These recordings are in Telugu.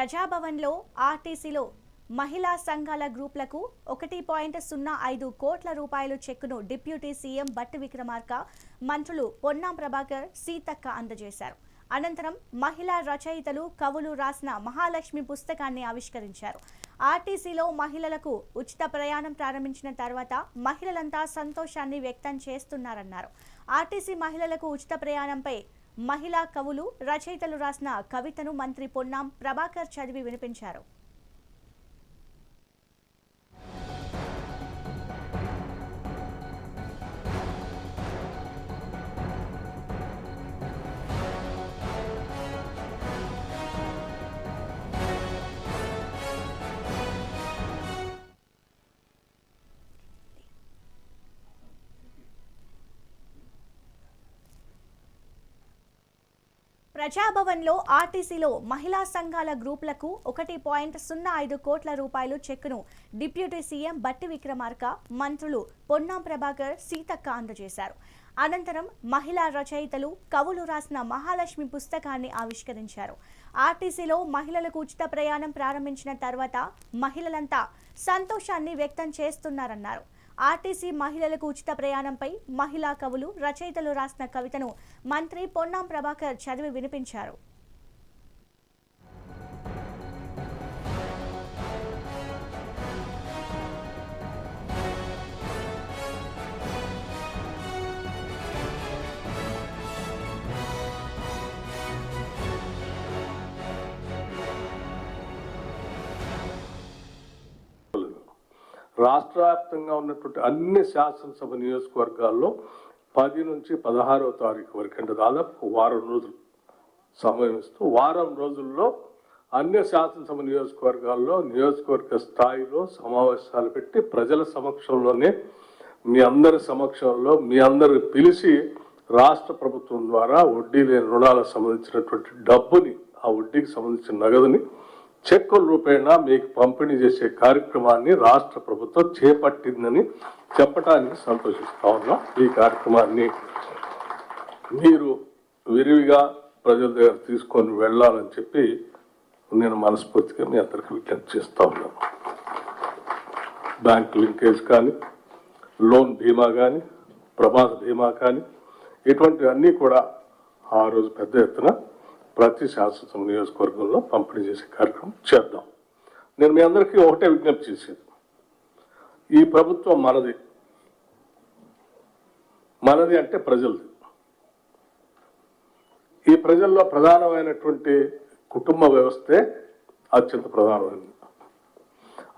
ప్రజాభవన్లో ఆర్టీసీలో మహిళా సంఘాల గ్రూపులకు 1.05 కోట్ల రూపాయల చెక్కును డిప్యూటీ సీఎం బట్టి విక్రమార్క మంత్రులు పొన్నాం ప్రభాకర్ సీతక్క అందజేశారు. అనంతరం మహిళా రచయితలు కవులు రాసిన మహాలక్ష్మి పుస్తకాన్ని ఆవిష్కరించారు. ఆర్టీసీలో మహిళలకు ఉచిత ప్రయాణం ప్రారంభించిన తర్వాత మహిళలంతా సంతోషాన్ని వ్యక్తం చేస్తున్నారన్నారు. ఆర్టీసీ మహిళలకు ఉచిత ప్రయాణంపై మహిళా కవులు రచయితలు రాసిన కవితను మంత్రి పొన్నాం ప్రభాకర్ చదివి వినిపించారు. ప్రజాభవన్లో ఆర్టీసీలో మహిళా సంఘాల గ్రూపులకు 1.05 కోట్ల రూపాయల చెక్కును డిప్యూటీ సీఎం బట్టి విక్రమార్క మంత్రులు పొన్నాం ప్రభాకర్ సీతక్క అందజేశారు. అనంతరం మహిళా రచయితలు కవులు రాసిన మహాలక్ష్మి పుస్తకాన్ని ఆవిష్కరించారు. ఆర్టీసీలో మహిళలకు ఉచిత ప్రయాణం ప్రారంభించిన తర్వాత మహిళలంతా సంతోషాన్ని వ్యక్తం చేస్తున్నారన్నారు. ఆర్టీసీ మహిళలకు ఉచిత ప్రయాణంపై మహిళా కవులు రచయితలు రాసిన కవితను మంత్రి పొన్నాం ప్రభాకర్ చదివి వినిపించారు. రాష్ట్ర వ్యాప్తంగా ఉన్నటువంటి అన్ని శాసనసభ నియోజకవర్గాల్లో 10 నుంచి 16వ తారీఖు వరకు అంటే దాదాపు వారం రోజులు సమయం ఇస్తూ వారం రోజుల్లో అన్ని శాసనసభ నియోజకవర్గాల్లో నియోజకవర్గ స్థాయిలో సమావేశాలు పెట్టి ప్రజల సమక్షంలోనే మీ అందరి సమక్షంలో మీ అందరు పిలిచి రాష్ట్ర ప్రభుత్వం ద్వారా వడ్డీ లేని రుణాలకు సంబంధించినటువంటి డబ్బుని ఆ వడ్డీకి సంబంధించిన నగదుని చెక్కుల రూపేణా మీకు పంపిణీ చేసే కార్యక్రమాన్ని రాష్ట్ర ప్రభుత్వం చేపట్టిందని చెప్పడానికి సంతోషిస్తా ఉన్నాం. ఈ కార్యక్రమాన్ని మీరు విరివిగా ప్రజల దగ్గర తీసుకొని వెళ్ళాలని చెప్పి నేను మనస్ఫూర్తిగా మీ అందరికీ విజ్ఞప్తి చేస్తా ఉన్నాను. బ్యాంక్ లింకేజ్ కానీ, లోన్ బీమా కానీ, ప్రమాద బీమా కానీ ఇటువంటివన్నీ కూడా ఆ రోజు పెద్ద ఎత్తున ప్రతి శాసనసభ నియోజకవర్గంలో పంపిణీ చేసే కార్యక్రమం చేద్దాం. నేను మీ అందరికీ ఒకటే విజ్ఞప్తి చేసేది, ఈ ప్రభుత్వం మనది అంటే ప్రజలది. ఈ ప్రజల్లో ప్రధానమైనటువంటి కుటుంబ వ్యవస్థే అత్యంత ప్రధానమైనది.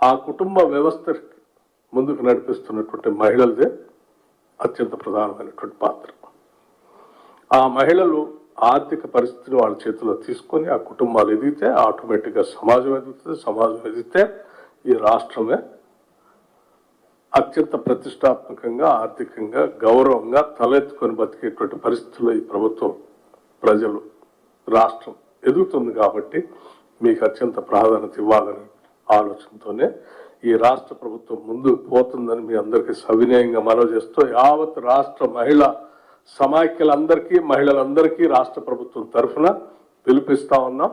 ఆ కుటుంబ వ్యవస్థ ముందుకు నడిపిస్తున్నటువంటి మహిళలదే అత్యంత ప్రధానమైనటువంటి పాత్ర. ఆ మహిళలు ఆర్థిక పరిస్థితిని వాళ్ళ చేతిలో తీసుకొని ఆ కుటుంబాలు ఎదిగితే ఆటోమేటిక్గా సమాజం ఎదుగుతుంది. సమాజం ఎదిగితే ఈ రాష్ట్రమే అత్యంత ప్రతిష్టాత్మకంగా ఆర్థికంగా గౌరవంగా తలెత్తుకొని బతికేటువంటి పరిస్థితుల్లో ఈ ప్రభుత్వం ప్రజలు రాష్ట్రం ఎదుగుతుంది. కాబట్టి మీకు అత్యంత ప్రాధాన్యత ఇవ్వాలనే ఆలోచనతోనే ఈ రాష్ట్ర ప్రభుత్వం ముందుకు పోతుందని మీ అందరికీ సవినయంగా మనవి చేస్తూ యావత్ రాష్ట్ర మహిళలందరికీ రాష్ట్ర ప్రభుత్వం తరఫున పిలుపిస్తా ఉన్నాం.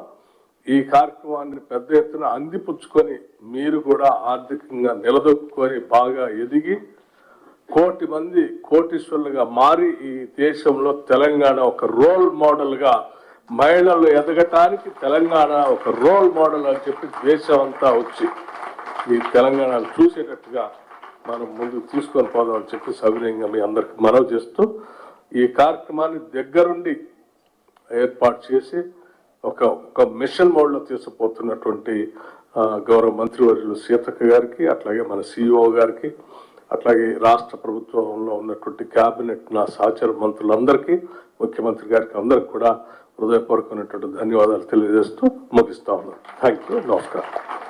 ఈ కార్యక్రమాన్ని పెద్ద ఎత్తున అందిపుచ్చుకొని మీరు కూడా ఆర్థికంగా నిలదొక్కుని బాగా ఎదిగి 1 కోటి మంది కోటీశ్వరులుగా మారి ఈ దేశంలో తెలంగాణ ఒక రోల్ మోడల్గా మహిళలు ఎదగటానికి తెలంగాణ ఒక రోల్ మోడల్ అని చెప్పి దేశం అంతా వచ్చి ఈ తెలంగాణను చూసేటట్టుగా మనం ముందుకు తీసుకొని పోదామని చెప్పి సవినయంగా మీ అందరికి మనవి చేస్తూ ఈ కార్యక్రమాన్ని దగ్గరుండి ఏర్పాటు చేసి ఒక మిషన్ మోడ్లో తీసుకుపోతున్నటువంటి గౌరవ మంత్రివర్యులు సీతక్క గారికి, అట్లాగే మన సిఇఓ గారికి, అట్లాగే రాష్ట్ర ప్రభుత్వంలో ఉన్నటువంటి క్యాబినెట్ నా సహచర మంత్రులందరికీ, ముఖ్యమంత్రి గారికి అందరికి కూడా హృదయపూర్వకమైనటువంటి ధన్యవాదాలు తెలియజేస్తూ ముగిస్తా ఉన్నాను. Thank you. నమస్కారం.